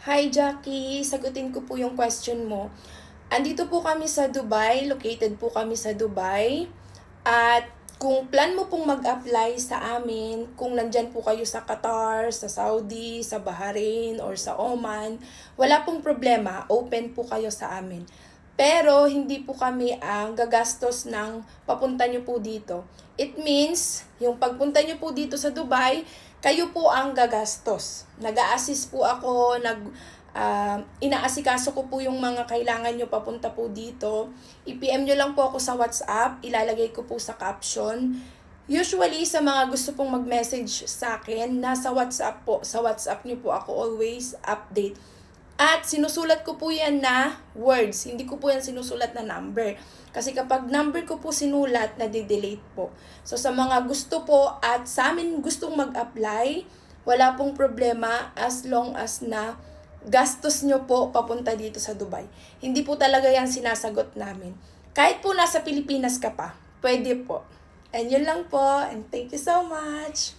Hi Jackie, sagutin ko po yung question mo. Andito po kami sa Dubai, located po kami sa Dubai. At kung plan mo pong mag-apply sa amin, kung nandyan po kayo sa Qatar, sa Saudi, sa Bahrain, or sa Oman, wala pong problema, open po kayo sa amin. Pero hindi po kami ang gagastos ng papunta nyo po dito. It means, yung pagpunta nyo po dito sa Dubai, kayo po ang gagastos. Nag-a-assist po ako, inaasikaso ko po yung mga kailangan nyo papunta po dito. I-PM nyo lang po ako sa WhatsApp, ilalagay ko po sa caption. Usually, sa mga gusto pong mag-message sa akin, nasa WhatsApp po. Sa WhatsApp nyo po ako always update. At sinusulat ko po yan na words. Hindi ko po yan sinusulat na number. Kasi kapag number ko po sinulat, nade-delete po. So sa mga gusto po at sa amin gustong mag-apply, wala pong problema as long as na gastos nyo po papunta dito sa Dubai. Hindi po talaga yan sinasagot namin. Kahit po nasa Pilipinas ka pa, pwede po. And yun lang po. And thank you so much.